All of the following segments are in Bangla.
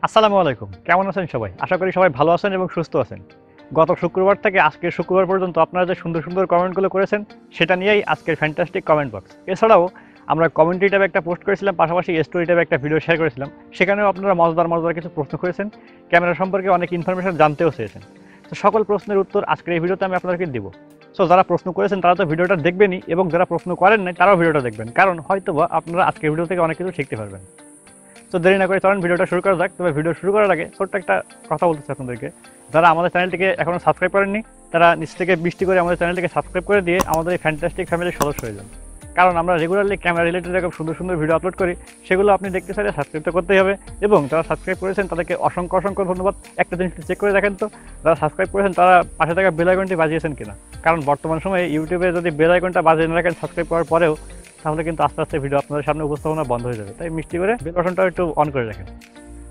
আসসালামু আলাইকুম, কেমন আছেন সবাই? আশা করি সবাই ভালো আছেন এবং সুস্থ আছেন। গত শুক্রবার থেকে আজকের শুক্রবার পর্যন্ত আপনারা যে সুন্দর সুন্দর কমেন্টগুলো করেছেন সেটা নিয়েই আজকের ফ্যান্টাস্টিক কমেন্ট বক্স। এছাড়াও আমরা কমেন্ট্রি ট্যাবে একটা পোস্ট করেছিলাম, পাশাপাশি স্টোরি ট্যাবে একটা ভিডিও শেয়ার করেছিলাম। সেখানেও আপনারা মজাদার কিছু প্রশ্ন করেছেন, ক্যামেরা সম্পর্কে অনেক ইনফরমেশন জানতেও চেয়েছেন। তো সকল প্রশ্নের উত্তর আজকের এই ভিডিওতে আমি আপনাদেরকে দিব। সো যারা প্রশ্ন করেছেন তারা তো ভিডিওটা দেখবেনই, এবং যারা প্রশ্ন করেন নাই তারাও ভিডিওটা দেখবেন, কারণ হয়তোবা আপনারা আজকের ভিডিও থেকে অনেক কিছু শিখতে পারবেন। তো দেরি না করে চলেন ভিডিওটা শুরু করা যাক। তবে ভিডিও শুরু করার আগে ছোট্ট একটা কথা বলতেছি আপনাদেরকে, যারা আমাদের চ্যানেলটিকে এখনও সাবস্ক্রাইব করেননি তারা নিচ থেকে 20টি করে আমাদের চ্যানেলটিকে সাবস্ক্রাইব করে দিয়ে আমাদের এই ফ্যান্টাস্টিক ফ্যামিলির সদস্য হয়ে যান। কারণ আমরা রেগুলারলি ক্যামেরা রিলেটেড এরকম সুন্দর সুন্দর ভিডিও আপলোড করি, সেগুলো আপনি দেখতে চাইলে সাবস্ক্রাইব তো করতেই হবে। এবং যারা সাবস্ক্রাইব করেছেন তাদেরকে অসংখ্য ধন্যবাদ। একটা জিনিস চেক করে দেখেন তো, যারা সাবস্ক্রাইব করেছেন তারা পাশে থাকা বেল আইকনটি বাজিয়েছেন কিনা। কারণ বর্তমান সময়ে ইউটিউবে যদি বেল আইকনটা বাজিয়ে না রাখেন সাবস্ক্রাইব করার পরেও, তাহলে কিন্তু আস্তে আস্তে ভিডিও আপনাদের সামনে উপস্থাপনা বন্ধ হয়ে যাবে। তাই মিষ্টি করে বেল বাটনটা একটু অন করে রাখেন।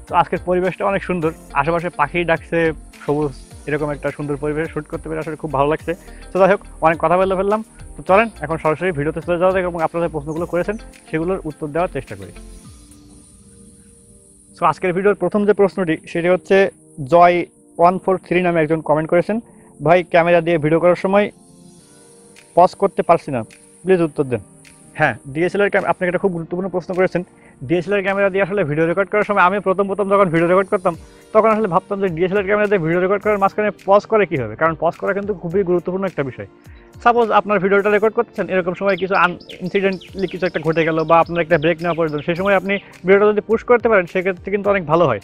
তো আজকের পরিবেশটা অনেক সুন্দর, আশেপাশে পাখি ডাকছে, সবুজ, এরকম একটা সুন্দর পরিবেশে শ্যুট করতে পেরে আসলে খুব ভালো লাগছে। তো যাই হোক, অনেক কথা বলে ফেললাম। তো চলেন এখন সরাসরি ভিডিওতে চলে যাওয়া যাক এবং আপনারা প্রশ্নগুলো করেছেন সেগুলোর উত্তর দেওয়ার চেষ্টা করি। সো আজকের ভিডিওর প্রথম যে প্রশ্নটি সেটি হচ্ছে জয়143 নামে একজন কমেন্ট করেছেন, ভাই ক্যামেরা দিয়ে ভিডিও করার সময় পজ করতে পারছি না, প্লিজ উত্তর দেন। হ্যাঁ, ডিএসএলআর ক্যামেরা, আপনাকে একটা খুব গুরুত্বপূর্ণ প্রশ্ন করেছেন। ডিএসএলআর ক্যামেরা দিয়ে আসলে ভিডিও রেকর্ড করার সময় আমি প্রথম যখন ভিডিও রেকর্ড করতাম তখন আসলে ভাবতাম যে ডিএসএলআর ক্যামেরা দিয়ে ভিডিও রেকর্ড করার মাঝখানে পজ করে কী হবে, কারণ পজ করা কিন্তু খুবই গুরুত্বপূর্ণ একটা বিষয়। সাপোজ আপনার ভিডিওটা রেকর্ড করতেছেন, এরকম সময় কিছু ইনসিডেন্টলি কিছু একটা ঘটে গেল বা আপনার একটা ব্রেক নেওয়া প্রয়োজন, সেই সময় আপনি ভিডিওটা যদি পুশ করতে পারেন সেক্ষেত্রে কিন্তু অনেক ভালো হয়।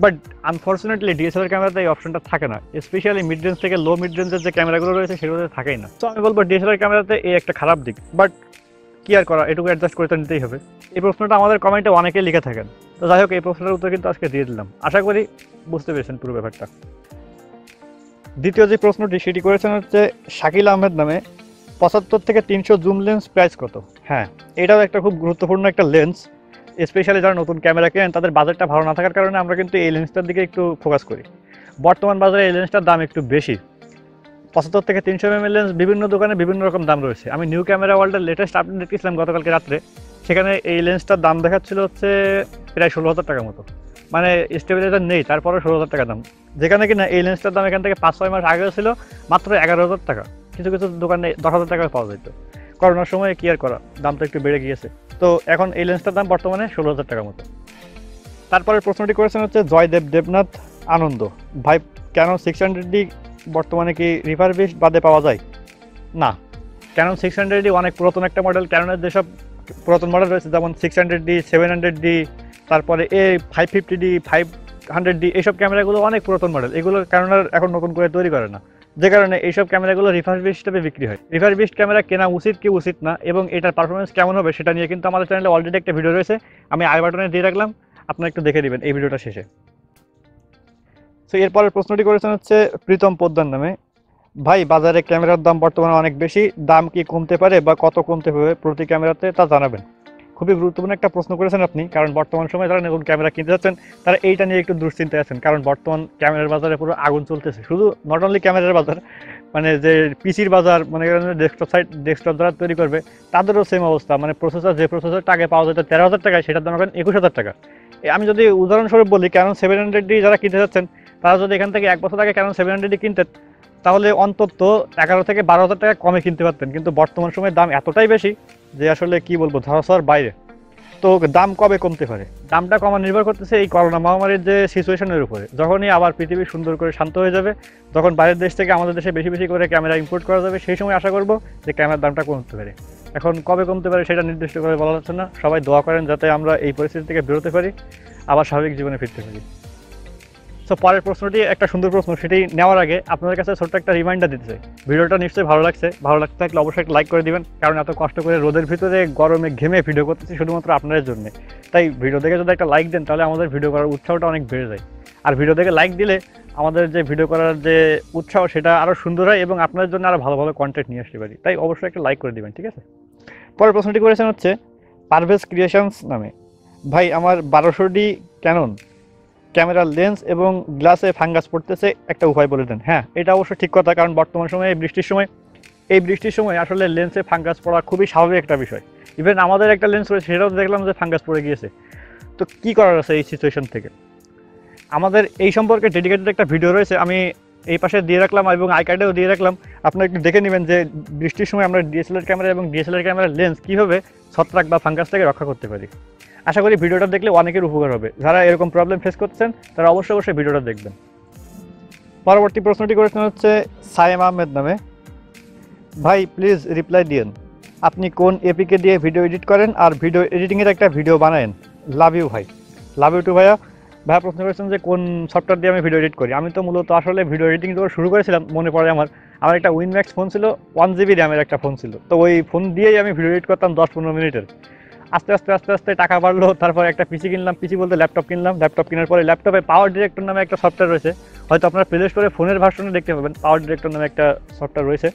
বাট আনফর্চুনেটলি ডিএসএলআর ক্যামেরাতে এই অপশনটা থাকে না, স্পেশালি মিড রেঞ্জ থেকে লো মিড রেঞ্জের যে ক্যামেরাগুলো রয়েছে সেগুলোতে থাকেই না। তো আমি বলবো ডিএসএলআর ক্যামেরাতে এই একটা খারাপ দিক, বাট কি আর করা, এটুকু অ্যাডজাস্ট করতে নিতেই হবে। এই প্রশ্নটা আমাদের কমেন্টে অনেকেই লিখে থাকেন। তো যাই হোক, এই প্রশ্নের উত্তর কিন্তু আজকে দিয়ে দিলাম, আশা করি বুঝতে পেরেছেন পুরো ব্যাপারটা। দ্বিতীয় যে প্রশ্নটি সেটি করেছেন হচ্ছে শাকিল আহমেদ নামে, 75 থেকে 300 জুম লেন্স প্রাইস কত? হ্যাঁ, এটাও একটা খুব গুরুত্বপূর্ণ একটা লেন্স। স্পেশালি যারা নতুন ক্যামেরা কেনেন তাদের বাজেটটা ভালো না থাকার কারণে আমরা কিন্তু এই লেন্সটার দিকে একটু ফোকাস করি। বর্তমান বাজারে এই লেন্সটার দাম একটু বেশি। 75 থেকে 300 mm লেন্স বিভিন্ন দোকানে বিভিন্ন রকম দাম রয়েছে। আমি নিউ ক্যামেরা ওয়ার্ল্ডের লেটেস্ট আপডেট দেখছিলাম গতকালকে রাত্রে, সেখানে এই লেন্সটার দাম দেখাচ্ছিল হচ্ছে প্রায় 16,000 টাকার মতো, মানে স্টেবিলাইজার নেই তারপরে 16,000 টাকা দাম। যেখানে কিনা এই লেন্সটার দাম এখান থেকে 5-6 মাস আগেও ছিল মাত্র 11,000 টাকা, কিছু দোকানে 10,000 টাকায় পাওয়া যেত। করোনার সময় কি আর করা, দামটা একটু বেড়ে গিয়েছে। তো এখন এই লেন্সটার দাম বর্তমানে 16,000 টাকার মতো। তারপরের প্রশ্নটি করেছেন হচ্ছে দেবনাথ আনন্দ, ভাই ক্যানন 600D বর্তমানে কি রিফারবিশড বাদে পাওয়া যায়? না, ক্যানন 600D অনেক পুরাতন একটা মডেল। ক্যাননের যেসব পুরাতন মডেল রয়েছে যেমন 600D, 700D, তারপরে A550D, 500D, এইসব ক্যামেরাগুলো অনেক পুরাতন মডেল। এগুলো ক্যাননের এখন নতুন করে তৈরি করে না, যে কারণে এইসব ক্যামেরাগুলো রিফারবিশড হিসেবে বিক্রি হয়। রিফারবিশড ক্যামেরা কেনা উচিত কি উচিত না এবং এটার পারফরমেন্স কেমন হবে সেটা নিয়ে কিন্তু আমাদের চ্যানেলে অলরেডি একটা ভিডিও রয়েছে, আমি আই বাটনে দিয়ে রাখলাম, আপনারা একটু দেখে দিবেন এই ভিডিওটা শেষে। তো এরপরের প্রশ্নটি করেছেন হচ্ছে প্রীতম পোদ্দার নামে, ভাই বাজারে ক্যামেরার দাম বর্তমানে অনেক বেশি, দাম কি কমতে পারে বা কত কমতে হবে প্রতি ক্যামেরাতে তা জানাবেন। খুবই গুরুত্বপূর্ণ একটা প্রশ্ন করেছেন আপনি, কারণ বর্তমান সময়ে যারা নতুন ক্যামেরা কিনতে যাচ্ছেন তারা এইটা নিয়ে একটু দুশ্চিন্তায় আছেন, কারণ বর্তমান ক্যামেরার বাজারে পুরো আগুন চলতেছে। শুধু নট অনলি ক্যামেরার বাজার, মানে যে পিসির বাজার, মানে ডেস্কটপ যারা তৈরি করবে তাদেরও সেম অবস্থা। মানে যে প্রসেসরটা আগে পাওয়া যেত 13,000 টাকায়, সেটার দাম এখন 21,000 টাকা। আমি যদি উদাহরণস্বরূপ বলি, ক্যানন 700D যারা কিনতে যাচ্ছেন তারা যদি এখান থেকে 1 বছর আগে ক্যানন 700D কিনতেন তাহলে অন্তত 11 থেকে 12,000 টাকা কমে কিনতে পারতেন। কিন্তু বর্তমান সময়ে দাম এতটাই বেশি যে আসলে কি বলবো, ধরাছোঁয়ার বাইরে। তো দাম কবে কমতে পারে? দামটা কমা নির্ভর করতেছে এই করোনা মহামারীর যে সিচুয়েশনের উপরে। যখনই আবার পৃথিবী সুন্দর করে শান্ত হয়ে যাবে, যখন বাইরের দেশ থেকে আমাদের দেশে বেশি করে ক্যামেরা ইম্পোর্ট করা যাবে, সেই সময় আশা করবো যে ক্যামেরার দামটা কমতে পারে। এখন কবে কমতে পারে সেটা নির্দিষ্ট করে বলা যাচ্ছে না। সবাই দোয়া করেন যাতে আমরা এই পরিস্থিতি থেকে বেরোতে পারি, আবার স্বাভাবিক জীবনে ফিরতে পারি। তো পরের প্রশ্নটি একটা সুন্দর প্রশ্ন, সেটি নেওয়ার আগে আপনাদের কাছে ছোট্ট একটা রিমাইন্ডার দিতে চাই। ভিডিওটা নিশ্চয়ই ভালো লাগতে থাকলে অবশ্যই একটা লাইক করে দিবেন, কারণ এত কষ্ট করে রোদের ভিতরে গরমে ঘেমে ভিডিও করতেছি শুধুমাত্র আপনাদের জন্য। তাই ভিডিও দেখে যদি একটা লাইক দেন তাহলে আমাদের ভিডিও করার উৎসাহটা অনেক বেড়ে যায়। আর ভিডিও দেখে লাইক দিলে আমাদের যে ভিডিও করার যে উৎসাহ সেটা আরও সুন্দর হয় এবং আপনাদের জন্য আরও ভালো কন্টেন্ট নিয়ে আসতে পারি। তাই অবশ্যই একটা লাইক করে দিবেন, ঠিক আছে? পরের প্রশ্নটি করেছেন হচ্ছে পারভেজ ক্রিয়েশনস নামে, ভাই আমার 1200D ক্যানন ক্যামেরার লেন্স এবং গ্লাসে ফাঙ্গাস পড়তেছে, একটা উপায় বলে দেন। হ্যাঁ, এটা অবশ্য ঠিক কথা, কারণ বর্তমান সময়ে এই বৃষ্টির সময় আসলে লেন্সে ফাঙ্গাস পড়া খুবই স্বাভাবিক একটা বিষয়। ইভেন আমাদের একটা লেন্স রয়েছে সেটাও দেখলাম যে ফাঙ্গাস পড়ে গিয়েছে। তো কী করার আছে এই সিচুয়েশন থেকে? আমাদের এই সম্পর্কে ডেডিকেটেড একটা ভিডিও রয়েছে, আমি এই পাশে দিয়ে রাখলাম এবং আই কার্ডেও দিয়ে রাখলাম। আপনারা একটু দেখে নেবেন যে বৃষ্টির সময় আমরা ডিএসএলআর ক্যামেরা এবং ডিএসএলআর ক্যামেরার লেন্স কীভাবে ছত্রাক বা ফাঙ্গাস থেকে রক্ষা করতে পারি। আশা করি ভিডিওটা দেখলে অনেকের উপকার হবে। যারা এরকম প্রবলেম ফেস করছেন তারা অবশ্যই ভিডিওটা দেখবেন। পরবর্তী প্রশ্নটি করেছেন হচ্ছে সাইম আহমেদ নামে। ভাই প্লিজ রিপ্লাই দিয়েন, আপনি কোন এপিকে দিয়ে ভিডিও এডিট করেন আর ভিডিও এডিটিংয়ের একটা ভিডিও বানায়েন? লাভ ইউ ভাই। লাভ ইউ টু ভাইয়া। ভাইয়া প্রশ্ন করেছেন যে কোন সফটওয়্যার দিয়ে আমি ভিডিও এডিট করি। আমি তো মূলত আসলে ভিডিও এডিটিং তো শুরু করেছিলাম, মনে পড়ে আমার একটা উইনম্যাক্স ফোন ছিল, 1 GB র্যামের একটা ফোন ছিল। তো ওই ফোন দিয়েই আমি ভিডিও এডিট করতাম 10-15 মিনিটের। আস্তে আস্তে টাকা বাড়লো, তারপর একটা পিসি কিনলাম, পিসি বলতে ল্যাপটপ কিনলাম। ল্যাপটপ কেনার পরে ল্যাপটপে পাওয়ার ডিরেক্টর নামে একটা সফটওয়্যার রয়েছে, হয়তো আপনার প্লে স্টোরে ফোনের ভার্সনে দেখতে পাবেন, পাওয়ার ডিরেক্টর নামে একটা সফটওয়্যার রয়েছে।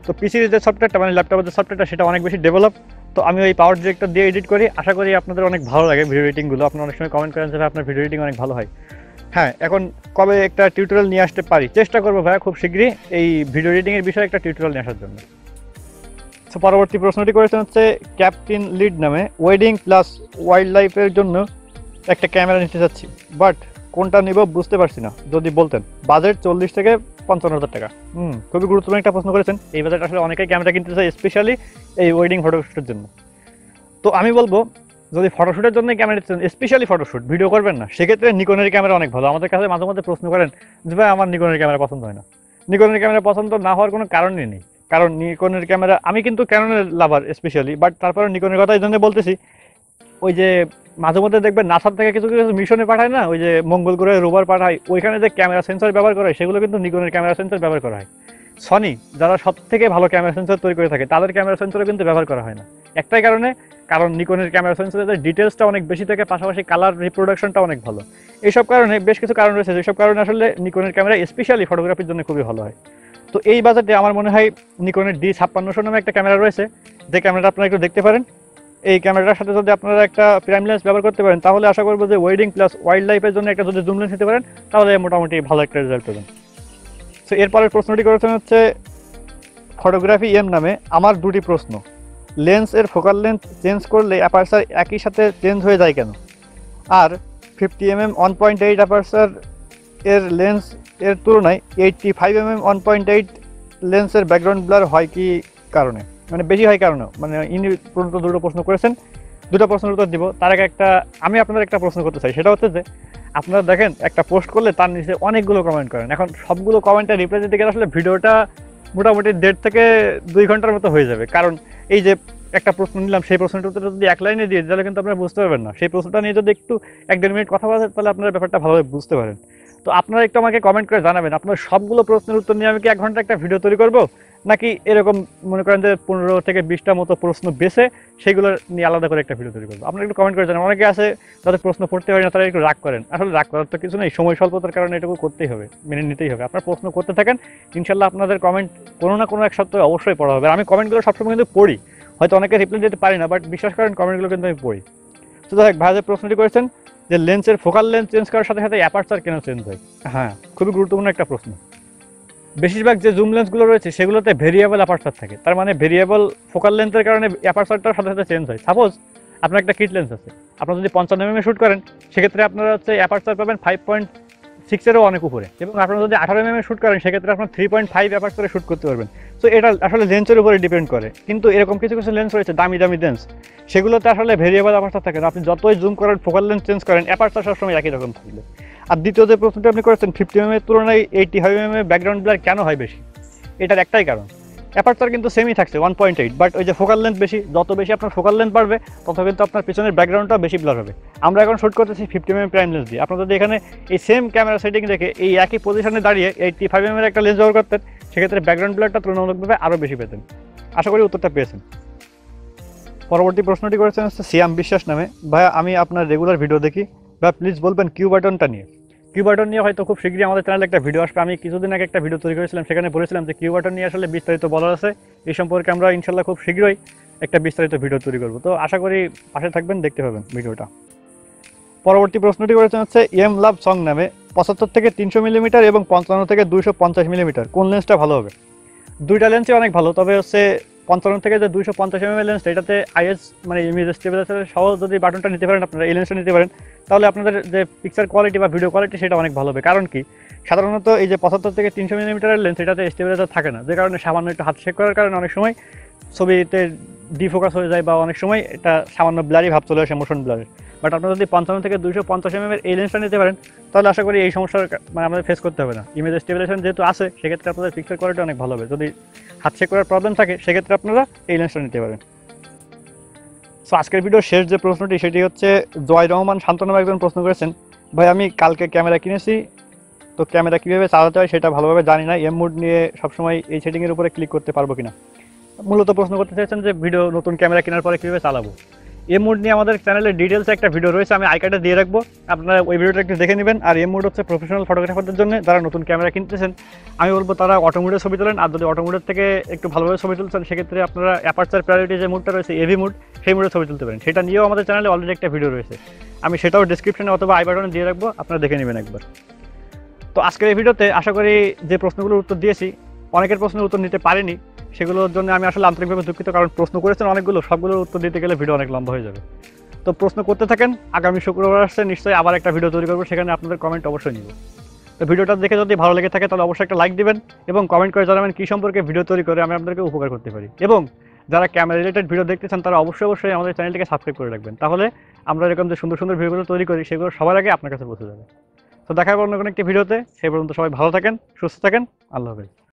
তো পিসির যে সফটওয়্যারটা মানে ল্যাপটপের যে সফটওয়্যারটা সেটা অনেক বেশি ডেভেলপ। তো আমি ওই পাওয়ার ডিরেক্টর দিয়ে এডিট করি। আশা করি আপনাদের অনেক ভালো লাগে ভিডিও এডিটিংগুলো। আপনারা অনেক সময় কমেন্ট করেন যে আপনার ভিডিও এডিটিং অনেক ভালো হয়। হ্যাঁ, এখন কবে একটা টিউটোরিয়াল নিয়ে আসতে পারি, চেষ্টা করবো ভাইয়া খুব শীঘ্রই এই ভিডিও এডিটিংয়ের বিষয়ে একটা টিউটোরিয়াল নিয়ে আসার জন্য। তো পরবর্তী প্রশ্নটি করেছেন হচ্ছে ক্যাপ্টেন লিড নামে। ওয়েডিং প্লাস ওয়াইল্ড লাইফের জন্য একটা ক্যামেরা নিতে চাচ্ছি, বাট কোনটা নিব বুঝতে পারছি না, যদি বলতেন। বাজেট 40 থেকে 55,000 টাকা। খুবই গুরুত্বপূর্ণ একটা প্রশ্ন করেছেন। এই বাজেট আসলে অনেকেই ক্যামেরা কিনতে চায়, স্পেশালি এই ওয়েডিং ফটোশ্যুটের জন্য। তো আমি বলবো যদি ফটোশ্যুটের জন্য ক্যামেরা নিচ্ছেন, স্পেশালি ফটোশ্যুট ভিডিও করবেন না, সেক্ষেত্রে নিকনের ক্যামেরা অনেক ভালো। আমাদের কাছে মাঝে মধ্যে প্রশ্ন করেন যে ভাই আমার নিকনের ক্যামেরা পছন্দ হয় না। নিকনের ক্যামেরা পছন্দ না হওয়ার কোনো কারণই নেই, কারণ নিকনের ক্যামেরা, আমি কিন্তু ক্যাননের লাভার স্পেশালি, বাট তারপরে নিকনের কথা এই জন্য বলতেছি, ওই যে মাঝে মধ্যে দেখবেন নাসার থেকে কিছু কিছু মিশনে পাঠায় না, ওই যে মঙ্গল গ্রহে রোভার পাঠায়, ওইখানে যে ক্যামেরা সেন্সর ব্যবহার করা হয় সেগুলো কিন্তু নিকনের ক্যামেরা সেন্সর ব্যবহার করা হয়। সনি যারা সব থেকে ভালো ক্যামেরা সেন্সর তৈরি করে থাকে তাদের ক্যামেরা সেন্সরও কিন্তু ব্যবহার করা হয় না, একটাই কারণে, কারণ নিকনের ক্যামেরা সেন্সরের ডিটেলসটা অনেক বেশি থাকে, পাশাপাশি কালার রিপ্রোডাকশনটা অনেক ভালো। এইসব কারণে বেশ কিছু কারণ রয়েছে, যেসব কারণে আসলে নিকনের ক্যামেরা স্পেশালি ফটোগ্রাফির জন্য খুবই ভালো হয়। তো এই বাজেটে আমার মনে হয় নিকনের D5600 নামে একটা ক্যামেরা রয়েছে, যে ক্যামেরাটা আপনারা একটু দেখতে পারেন। এই ক্যামেরাটার সাথে যদি আপনারা একটা প্রাইম লেন্স ব্যবহার করতে পারেন, তাহলে আশা করবো যে ওয়েডিং প্লাস ওয়াইল্ড লাইফের জন্য একটা যদি জুম লেন্স নিতে পারেন, তাহলে মোটামুটি ভালো একটা রেজাল্ট পাবেন। তো এরপরের প্রশ্নটি করেছেন হচ্ছে ফটোগ্রাফি এম নামে। আমার দুটি প্রশ্ন, লেন্স এর ফোকাল লেন্থ চেঞ্জ করলে অ্যাপারচার একই সাথে চেঞ্জ হয়ে যায় কেন? আর 50mm 1.8 অ্যাপারচার এর লেন্স এর তুলনায় 85mm 1.8 লেন্সের ব্যাকগ্রাউন্ড ব্লার হয় কি কারণে, মানে বেশি হয় কারণে, মানে ইনি পর্যন্ত দুটো প্রশ্ন করেছেন, দুটো প্রশ্নের উত্তর দিব। তার আগে আমি আপনাদের একটা প্রশ্ন করতে চাই, সেটা হচ্ছে যে আপনারা দেখেন একটা পোস্ট করলে তার নিচে অনেকগুলো কমেন্ট করেন। এখন সবগুলো কমেন্টে রিপ্লাই দিতে গেলে আসলে ভিডিওটা মোটামুটি 1.5 থেকে 2 ঘন্টার মতো হয়ে যাবে, কারণ এই যে একটা প্রশ্ন নিলাম, সেই প্রশ্নটার উত্তর যদি এক লাইনে দিয়ে তাহলে কিন্তু আপনারা বুঝতে পারবেন না। সেই প্রশ্নটা নিয়ে যদি একটু 1-1.5 মিনিট কথা বলেন, তাহলে আপনারা ব্যাপারটা ভালোভাবে বুঝতে পারেন। তো আপনারা একটু আমাকে কমেন্ট করে জানাবেন, আপনার সবগুলো প্রশ্নের উত্তর নিয়ে আমি কি 1 ঘন্টা একটা ভিডিও তৈরি করব, নাকি এরকম মনে করেন যে 15 থেকে 20টা মতো প্রশ্ন বেছে সেগুলো নিয়ে আলাদা করে একটা ভিডিও তৈরি করবো। আপনারা একটু কমেন্ট করে জানাবেন। অনেকে আছে যাদের প্রশ্ন পড়তে হয় না, তারা একটু রাগ করেন। আসলে রাগ করার তো কিছু নেই, সময় স্বল্পতার কারণে এটুকু করতেই হবে, মেনে নিতেই হবে। আপনার প্রশ্ন করতে থাকেন, ইনশাল্লাহ আপনাদের কমেন্ট কোনো না কোনো এক সপ্তাহে অবশ্যই পড়া হবে। আমি কমেন্টগুলো সবসময় কিন্তু পড়ি, হয়তো অনেকে রিপ্লাই দিতে পারি না, বাট বিশ্বাস করেন কমেন্টগুলো কিন্তু আমি পড়ি। তো দেখ ভাই যে প্রশ্নটি করেছেন যে লেন্সের ফোকাল লেন্থ চেঞ্জ করার সাথে সাথে অ্যাপারচার কেন চেঞ্জ হয়? হ্যাঁ, খুবই গুরুত্বপূর্ণ একটা প্রশ্ন। বেশিরভাগ যে জুম লেন্সগুলো রয়েছে সেগুলোতে ভেরিয়েবল অ্যাপারচার থাকে, তার মানে ভেরিয়েবল ফোকাল লেন্থের কারণে অ্যাপারচারটার সাথে সাথে চেঞ্জ হয়। সাপোজ আপনার একটা কিট লেন্স আছে, আপনারা যদি 55mm শ্যুট করেন, সেক্ষেত্রে আপনারা হচ্ছে অ্যাপারচার পাবেন 5.6-এরও অনেক উপরে, এবং আপনারা যদি 18mm শ্যুট করেন, সেক্ষেত্রে আপনার 3.5 অ্যাপারচারে শ্যুট করতে পারবেন। তো এটা আসলে লেন্সের উপরে ডিপেন্ড করে। কিন্তু এরকম কিছু কিছু লেন্স রয়েছে দামি দামি লেন্স, সেগুলোতে আসলে ভেরিয়েবল অ্যাপারচার থাকে না। আপনি যতই জুম করেন, ফোকাল লেন্থ চেঞ্জ করেন, অ্যাপারচার সবসময় একই রকম থাকবে। আর দ্বিতীয় যে প্রশ্নটি আপনি করেছেন 50mm এর তুলনায় 85mm ব্যাকগ্রাউন্ড ব্লার কেন হয় বেশি, এটার একটাই কারণ, অ্যাপারচার কিন্তু সেমই থাকছে 1.8, বাট ওই যে ফোকাল লেন্থ বেশি, যত বেশি আপনার ফোকাল লেন্থ বাড়বে তত কিন্তু আপনার পিছনের ব্যাকগ্রাউন্ডটা বেশি ব্লার হবে। আমরা এখন শ্যুট করতেছি 50mm প্রাইম লেন্স দিয়ে। আপনারা যদি এখানে এই সেম ক্যামেরা সেটিং দেখে এই একই পজিশনে দাঁড়িয়ে 85mm একটা লেন্স ব্যবহার করতেন, সেক্ষেত্রে ব্যাকগ্রাউন্ড ব্লারটা তুলনামূলকভাবে আরও বেশি পেতেন। আশা করি উত্তরটা পেয়েছেন। পরবর্তী প্রশ্নটি করেছেন হচ্ছে সিয়াম বিশ্বাস নামে। ভাইয়া আমি আপনার রেগুলার ভিডিও দেখি, বা প্লিজ বলবেন কিউ বাটনটা নিয়ে। কিউ বাটন নিয়ে হয়তো খুব শীঘ্রই আমাদের চ্যানেলে একটা ভিডিও আসবে। আমি কিছুদিন আগে একটা ভিডিও তৈরি করেছিলাম, সেখানে বলেছিলাম যে কিউ বাটন নিয়ে আসলে বিস্তারিত বলার আছে। এই সম্পর্কে আমরা ইনশাল্লাহ খুব শীঘ্রই একটা বিস্তারিত ভিডিও তৈরি করবো। তো আশা করি পাশে থাকবেন, দেখতে পাবেন ভিডিওটা। পরবর্তী প্রশ্নটি করেছেন হচ্ছে এম লাভ সং নামে। 75 থেকে 300mm এবং 55 থেকে 250mm কোন লেন্সটা ভালো হবে? দুইটা লেন্সই অনেক ভালো, তবে হচ্ছে 55 থেকে যে 250 mm লেন্স, এটাতে আইএস মানে ইমেজ স্টেবিলাইজার সহ যদি বাটনটা নিতে পারেন, আপনারা এই লেন্সটা নিতে পারেন, তাহলে আপনাদের যে পিকচার কোয়ালিটি বা ভিডিও কোয়ালিটি সেটা অনেক ভালো হবে। কারণ কি, সাধারণত এই যে 75 থেকে 300 মিলিমিটারের লেন্স, এটাতে স্টেবিলাইজার থাকে না, যে কারণে সামান্য একটু হাত শেক করার কারণে অনেক সময় ছবিতে ডিফোকাস হয়ে যায় বা অনেক সময় এটা সামান্য ব্লারি ভাব চলে আসে, মোশন ব্লারের। বাট আপনারা যদি 55 থেকে 250 mm এই লেন্সটা নিতে পারেন, তাহলে আশা করি এই সমস্যার মানে আমাদের ফেস করতে হবে না। ইমেজ স্টেবিলাইজেশন যেহেতু আছে, সেক্ষেত্রে আপনাদের পিকচার কোয়ালিটি অনেক ভালো হবে। যদি হাত চেক করার প্রবলেম থাকে, সেক্ষেত্রে আপনারা এই লেন্সটা নিতে পারেন। সো আজকের ভিডিওর শেষ যে প্রশ্নটি, সেটি হচ্ছে জয় রহমান শান্ত নামে একজন প্রশ্ন করেছেন, ভাই আমি কালকে ক্যামেরা কিনেছি, তো ক্যামেরা কীভাবে চালাতে হয় সেটা ভালোভাবে জানি না, এম মোড নিয়ে সবসময় এই সেটিংয়ের উপরে ক্লিক করতে পারবো কিনা। মূলত প্রশ্ন করতে চাইছেন যে ভিডিও নতুন ক্যামেরা কেনার পরে কীভাবে চালাবো। এম মোড নিয়ে আমাদের চ্যানেলে ডিটেলসে একটা ভিডিও রয়েছে, আমি আই কার্ডে দিয়ে রাখবো, আপনারা ওই ভিডিওটা একটু দেখে নেবেন। আর এম মোড হচ্ছে প্রফেশনাল ফটোগ্রাফারদের জন্য, যারা নতুন ক্যামেরা কিনতেছেন। আমি বলবো তারা অটো মোডে ছবি তোলেন, আর যদি অটো মোডের থেকে একটু ভালোভাবে ছবি তুলছেন, সেক্ষেত্রে আপনারা অ্যাপারচার প্রায়োরিটি যে মোডটা রয়েছে, এভি মোড, সেই মোডে ছবি তুলতে পারেন। সেটা নিয়েও আমাদের চ্যানেলে অলরেডি একটা ভিডিও রয়েছে, আমি সেটাও ডিসক্রিপশনে অথবা আই বাটনে দিয়ে রাখবো, আপনারা দেখে নেবেন একবার। তো আজকের এই ভিডিওতে আশা করি যে প্রশ্নগুলোর উত্তর দিয়েছি, অনেকের প্রশ্নের উত্তর নিতে পারিনি, সেগুলোর জন্য আমি আসলে আন্তরিকভাবে দুঃখিত, কারণ প্রশ্ন করেছেন অনেকগুলো, সবগুলোর উত্তর দিতে গেলে ভিডিও অনেক লম্বা হয়ে যাবে। তো প্রশ্ন করতে থাকেন, আগামী শুক্রবার আসছে নিশ্চয়ই আবার একটা ভিডিও তৈরি করবো, সেখানে আপনাদের কমেন্ট অবশ্যই নিব। তো ভিডিওটা দেখে যদি ভালো লেগে থাকে, তাহলে অবশ্যই একটা লাইক দিবেন এবং কমেন্ট করে জানাবেন কী সম্পর্কে ভিডিও তৈরি করে আমি আপনাদেরকে উপকার করতে পারি। এবং যারা ক্যামেরা রিলেটেড ভিডিও দেখতেছেন, তারা অবশ্যই আমাদের চ্যানেলটিকে সাবস্ক্রাইব করে রাখবেন, তাহলে আমরা এরকম যে সুন্দর সুন্দর ভিডিওগুলো তৈরি করি, সেগুলো সবার আগে আপনার কাছে পৌঁছে যাবে। তো দেখা হবে অন্য কোনো একটি ভিডিওতে, সেই পর্যন্ত সবাই ভালো থাকেন, সুস্থ থাকেন, আল্লাহ হাফেজ।